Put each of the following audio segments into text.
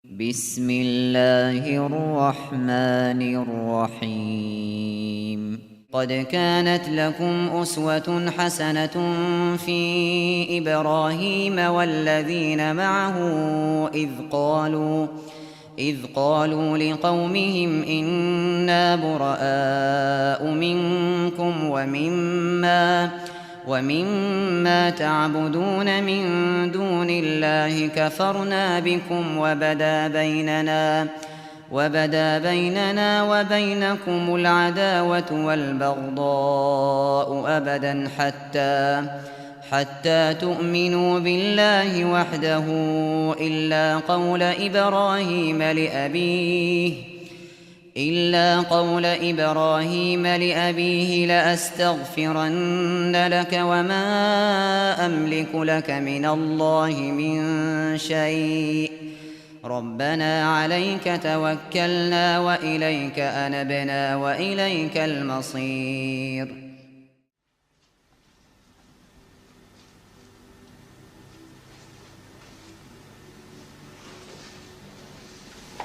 بسم الله الرحمن الرحيم قد كانت لكم أسوة حسنة في إبراهيم والذين معه إذ قالوا لقومهم إنا براء منكم ومما تعبدون من دون الله كفرنا بكم وبدا بيننا وبينكم العداوة والبغضاء أبدا حتى تؤمنوا بالله وحده إلا قول إبراهيم لأبيه لأستغفرن لك وما أملك لك من الله من شيء ربنا عليك توكلنا وإليك أنبنا وإليك المصير.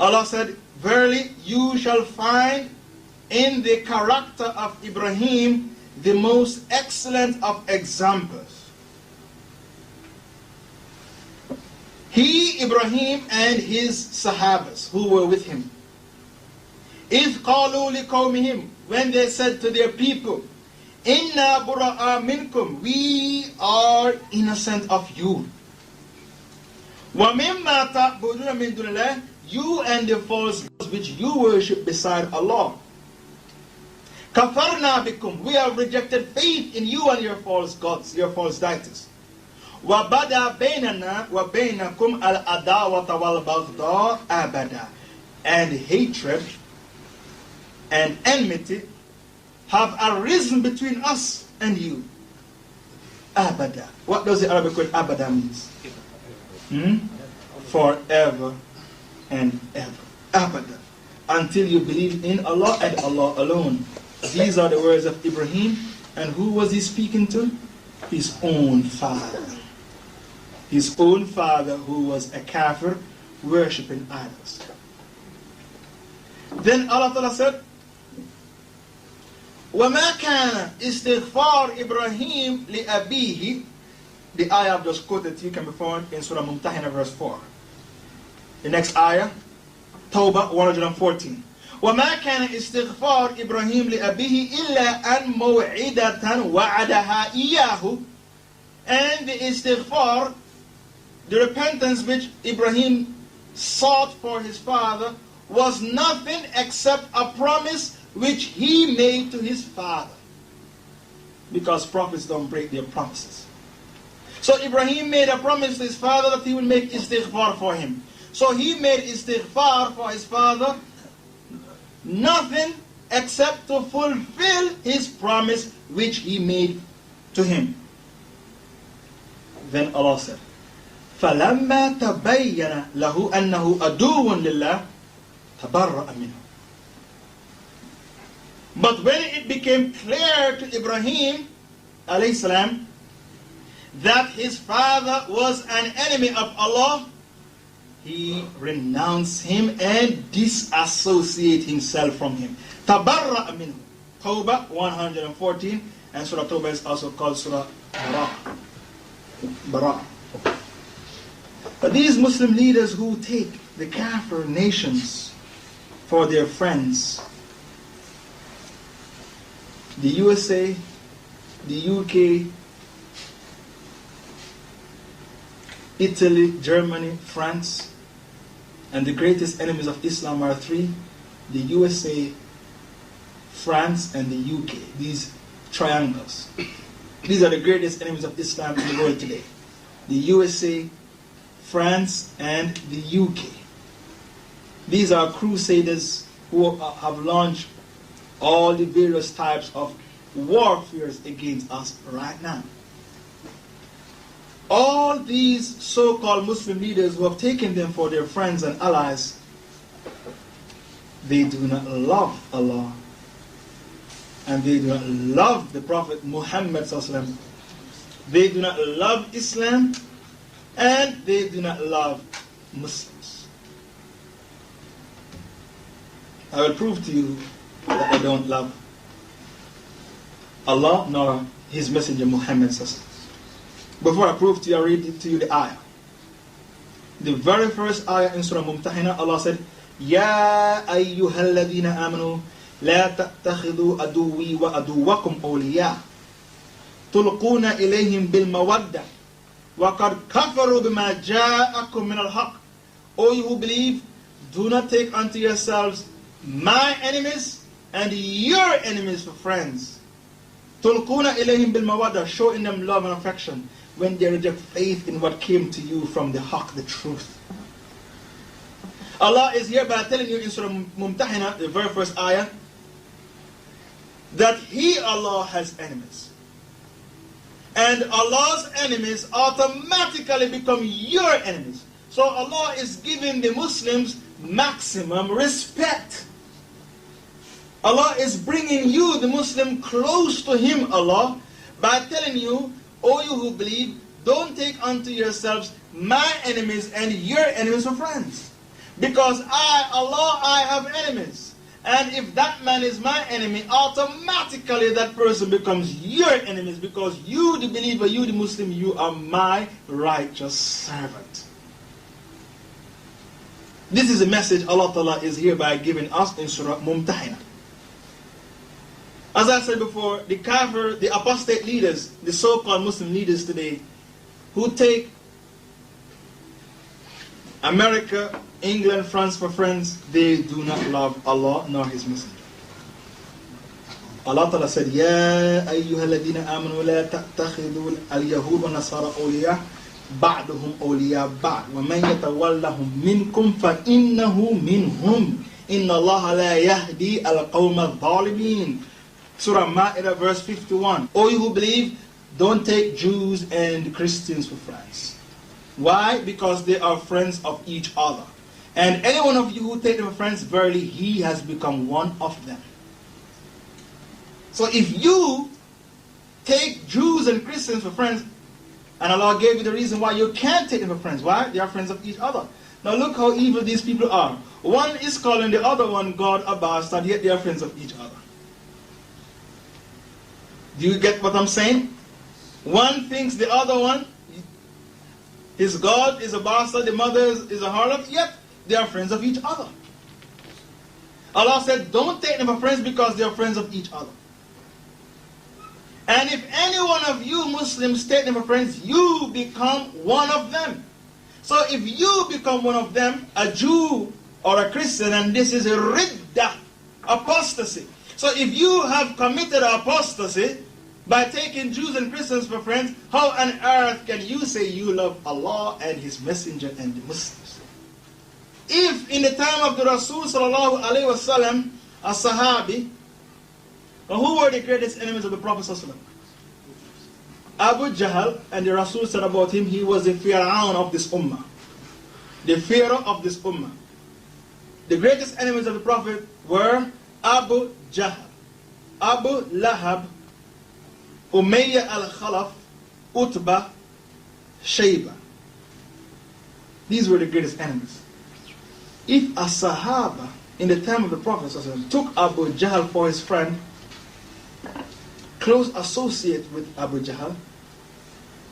Allah said, verily you shall find in the character of Ibrahim the most excellent of examples. He, Ibrahim, and his Sahabas who were with him. إِذْ قَالُوا لِقَوْمِهِمْ, when they said to their people, إِنَّا بُرَآ مِنْكُمْ, we are innocent of you. وَمِمَّا تَعْبُدُونَ مِن دُونِ اللَّهِ, you and the false gods which you worship beside Allah. Kafarna bikum, we have rejected faith in you and your false gods, your false deities. Wabada bainana wa bainakum al adawata wal baghdha abada. And hatred and enmity have arisen between us and you. Abada. What does the Arabic word abada means? Forever and ever. Abada. Until you believe in Allah and Allah alone. These are the words of Ibrahim. And who was he speaking to? His own father. His own father, who was a kafir, worshipping idols. Then Allah Ta'ala said, وَمَا كَانَ إِسْتِغْفَارِ إِبْرَاهِيمَ لِأَبِيهِ. The ayah I've just quoted to you can be found in Surah Mumtahina verse 4. The next ayah, Tawbah 114. وَمَا كَانَ إِسْتِغْفَارِ إِبْرَاهِيمَ لِأَبِيهِ إِلَّا أَنْ مَوْعِدَةً وَعَدَهَا إِيَّاهُ. And the istighfar, the repentance which Ibrahim sought for his father, was nothing except a promise which he made to his father. Because prophets don't break their promises. So Ibrahim made a promise to his father that he would make istighfar for him. So he made istighfar for his father, nothing except to fulfill his promise which he made to him. Then Allah said, فَلَمَّا تَبَيَّنَ لَهُ أَنَّهُ أَدُوٌ لِلَّهِ تَبَرَّأَ مِنْهُ. But when it became clear to Ibrahim alayhi salam that his father was an enemy of Allah, he renounced him and disassociated himself from him. Tabarra minhu. Tawbah 114, and Surah Tawbah is also called Surah Bara. But these Muslim leaders who take the Kafir nations for their friends, the USA, the UK, Italy, Germany, France, and the greatest enemies of Islam are three: the USA, France, and the UK. These triangles. These are the greatest enemies of Islam in the world today. The USA, France, and the UK. These are crusaders who have launched all the various types of warfares against us right now. All these so-called Muslim leaders who have taken them for their friends and allies, they do not love Allah, and they do not love the Prophet Muhammad sallallahu alaihi wasallam. They do not love Islam, and they do not love Muslims. I will prove to you that they don't love Allah nor His Messenger Muhammad. Before I prove to you, I read to you the ayah. The very first ayah in Surah Mumtahina, Allah said, Ya ayyuhalladhina amanu la tattakhidhu aduwi wa aduwakum awliya tulquna ilayhim bil mawadda wa qad kafaru bima ja'akum min al-haq. O you who believe, do not take unto yourselves my enemies and your enemies for friends. Tulquna ilayhim bil mawadda, showing them love and affection when they reject faith in what came to you from the haq, the truth. Allah is hereby telling you in Surah Mumtahina, the very first ayah, that He, Allah, has enemies. And Allah's enemies automatically become your enemies. So Allah is giving the Muslims maximum respect. Allah is bringing you, the Muslim, close to Him, Allah, by telling you, O you who believe, don't take unto yourselves my enemies and your enemies for friends. Because I, Allah, I have enemies. And if that man is my enemy, automatically that person becomes your enemies, because you, the believer, you, the Muslim, you are my righteous servant. This is a message Allah Ta'ala is hereby giving us in Surah Mumtahina. As I said before, the kafir, the apostate leaders, the so-called Muslim leaders today, who take America, England, France for friends, they do not love Allah nor His Messenger. Allah Ta'ala said, Ya ayyuhalladhina amanu la tattakhidhu al-yahud wa nasara awliya ba'duhum awliya ba'd wa man yatawallahum minkum fa innahu minhum inna Allah la yahdi al-qawma adh-dhalimin. Surah Ma'idah verse 51. O you who believe, don't take Jews and Christians for friends. Why? Because they are friends of each other. And any one of you who take them for friends, verily he has become one of them. So if you take Jews and Christians for friends, and Allah gave you the reason why you can't take them for friends. Why? They are friends of each other. Now look how evil these people are. One is calling the other one God a bastard, yet they are friends of each other. Do you get what I'm saying? One thinks the other one, his God is a bastard, the mother is a harlot, yet they are friends of each other. Allah said, don't take them for friends because they are friends of each other. And if any one of you Muslims take them for friends, you become one of them. So if you become one of them, a Jew or a Christian, and this is a riddah, apostasy. So if you have committed apostasy by taking Jews and Christians for friends, how on earth can you say you love Allah and His Messenger and the Muslims? If in the time of the Rasul sallallahu alaihi wasallam, a Sahabi, who were the greatest enemies of the Prophet sallallahu alaihi wasallam? Abu Jahl, and the Rasul said about him, he was the Fir'aun of this ummah. The Pharaoh of this ummah. The greatest enemies of the Prophet were Abu Jahl, Abu Lahab, Umayyah al-Khalaf, Utbah, Shayba. These were the greatest enemies. If a Sahaba in the time of the Prophet took Abu Jahl for his friend, close associate with Abu Jahl,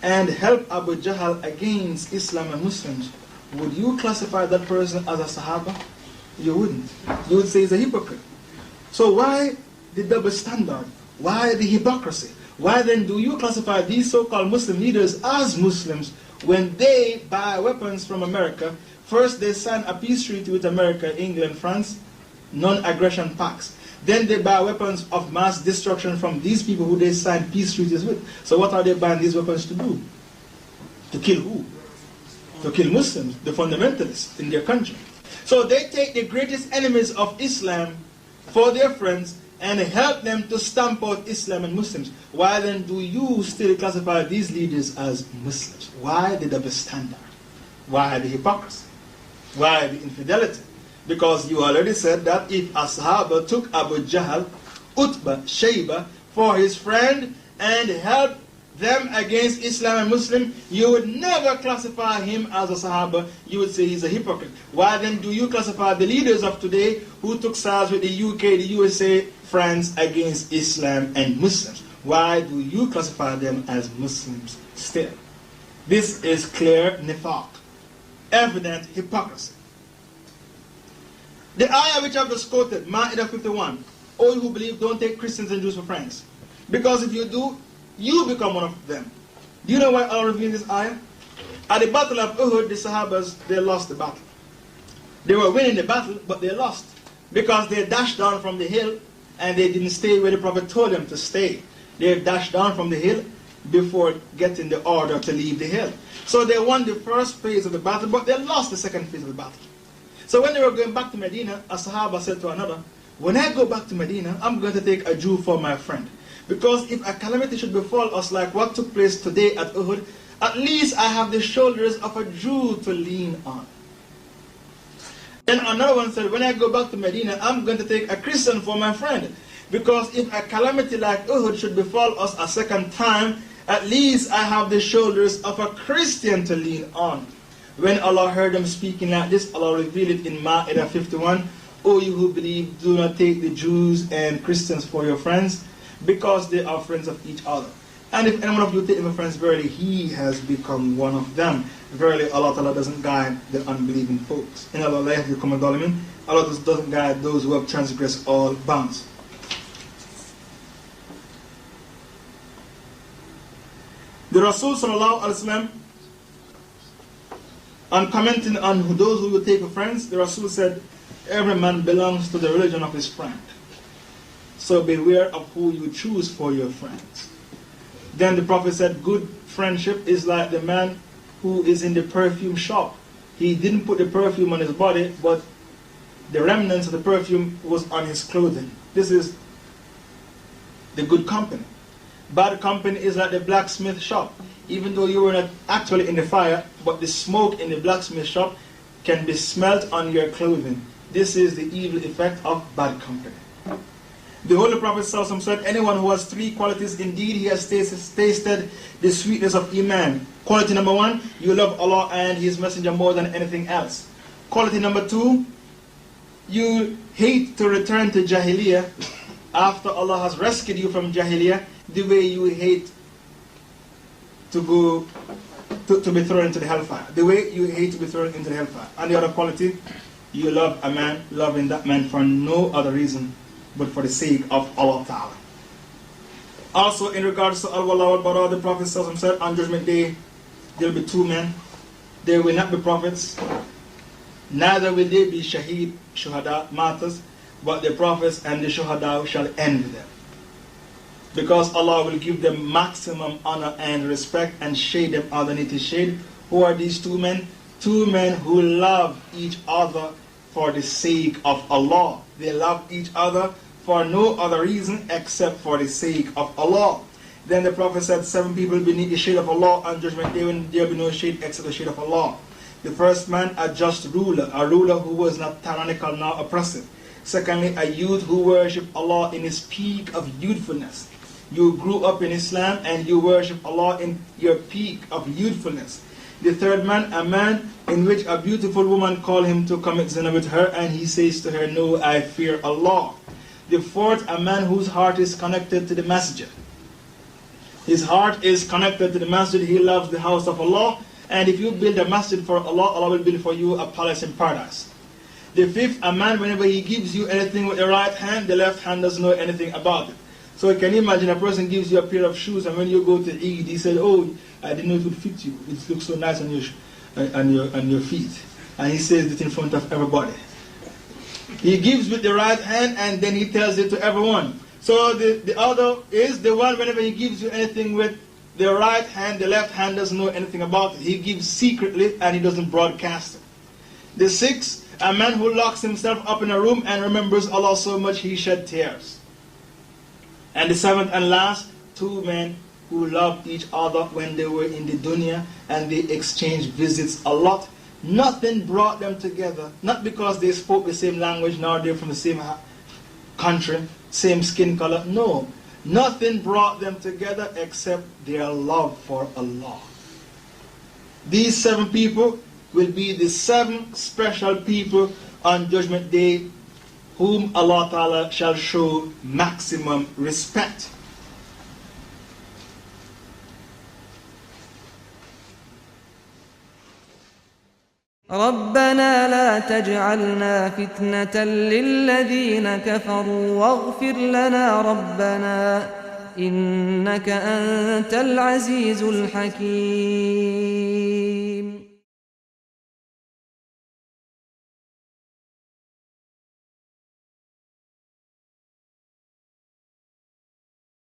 and help Abu Jahl against Islam and Muslims, would you classify that person as a Sahaba? You wouldn't. You would say he's a hypocrite. So why the double standard? Why the hypocrisy? Why then do you classify these so-called Muslim leaders as Muslims when they buy weapons from America? First they sign a peace treaty with America, England, France, non-aggression pacts. Then they buy weapons of mass destruction from these people who they sign peace treaties with. So what are they buying these weapons to do? To kill who? To kill Muslims, the fundamentalists in their country. So they take the greatest enemies of Islam for their friends and help them to stamp out Islam and Muslims. Why then do you still classify these leaders as Muslims? Why the double standard? Why the hypocrisy? Why the infidelity? Because you already said that if a Sahaba took Abu Jahl, Utbah, Shayba for his friend and helped them against Islam and Muslim, you would never classify him as a Sahaba. You would say he's a hypocrite. Why then do you classify the leaders of today who took sides with the UK, the USA, France against Islam and Muslims? Why do you classify them as Muslims still? This is clear nifaq, evident hypocrisy. The ayah which I've just quoted, Ma'idah 51, all you who believe, don't take Christians and Jews for friends. Because if you do, you become one of them. Do you know why Allah revealed this ayah? At the battle of Uhud, the Sahabas, they lost the battle. They were winning the battle, but they lost. Because they dashed down from the hill, and they didn't stay where the Prophet told them to stay. They dashed down from the hill before getting the order to leave the hill. So they won the first phase of the battle, but they lost the second phase of the battle. So when they were going back to Medina, a Sahaba said to another, when I go back to Medina, I'm going to take a Jew for my friend. Because if a calamity should befall us like what took place today at Uhud, at least I have the shoulders of a Jew to lean on. Then another one said, when I go back to Medina, I'm going to take a Christian for my friend. Because if a calamity like Uhud should befall us a second time, at least I have the shoulders of a Christian to lean on. When Allah heard them speaking like this, Allah revealed it in Ma'idah 51, O you who believe, do not take the Jews and Christians for your friends, because they are friends of each other. And if anyone of you take them as friends, verily he has become one of them. Verily Allah Ta'ala doesn't guide the unbelieving folks. In Allah Allah doesn't guide those who have transgressed all bounds. The Rasul Sallallahu Alaihi Wasallam, on commenting on those who will take for friends, the Rasul said, every man belongs to the religion of his friend. So beware of who you choose for your friends. Then the Prophet said, good friendship is like the man who is in the perfume shop. He didn't put the perfume on his body, but the remnants of the perfume was on his clothing. This is the good company. Bad company is like the blacksmith shop. Even though you were not actually in the fire, but the smoke in the blacksmith shop can be smelt on your clothing. This is the evil effect of bad company. The Holy Prophet ﷺ said, anyone who has three qualities, indeed he has tasted the sweetness of Iman. Quality number one, you love Allah and His Messenger more than anything else. Quality number two, you hate to return to Jahiliyyah after Allah has rescued you from Jahiliyyah, the way you hate to be thrown into the hellfire. The way you hate to be thrown into the hellfire. And the other quality, you love a man, loving that man for no other reason but for the sake of Allah Ta'ala. Also in regards to Al-Wala wal-Bara, the Prophet said, on Judgment Day, there will be two men. They will not be prophets, neither will they be shaheed, shuhada, martyrs, but the prophets and the shuhada shall envy them. Because Allah will give them maximum honor and respect and shade them underneath His shade. Who are these two men? Two men who love each other for the sake of Allah. They love each other for no other reason except for the sake of Allah. Then the Prophet said, 7 people beneath the shade of Allah on Judgment Day when there will be no shade except the shade of Allah. The first man, a just ruler, a ruler who was not tyrannical nor oppressive. Secondly, a youth who worshipped Allah in his peak of youthfulness. You grew up in Islam and you worship Allah in your peak of youthfulness. The third man, a man in which a beautiful woman called him to commit zina with her, and he says to her, no, I fear Allah. The fourth, a man whose heart is connected to the masjid. His heart is connected to the masjid. He loves the house of Allah. And if you build a masjid for Allah, Allah will build for you a palace in paradise. The fifth, a man, whenever he gives you anything with the right hand, the left hand doesn't know anything about it. So can you imagine a person gives you a pair of shoes, and when you go to Eid, he said, oh, I didn't know it would fit you. It looks so nice on your feet. And he says it in front of everybody. He gives with the right hand, and then he tells it to everyone. So the other is the one, whenever he gives you anything with the right hand, the left hand doesn't know anything about it. He gives secretly, and he doesn't broadcast it. The sixth, a man who locks himself up in a room and remembers Allah so much he shed tears. And the seventh and last, 2 men who loved each other when they were in the dunya and they exchanged visits a lot. Nothing brought them together, not because they spoke the same language, nor they're from the same country, same skin color. No, Nothing brought them together except their love for Allah. These 7 people will be the 7 special people on Judgment Day whom Allah Ta'ala shall show maximum respect. ربنا لا تجعلنا فتنة للذين كفروا واغفر لنا ربنا إنك أنت العزيز الحكيم.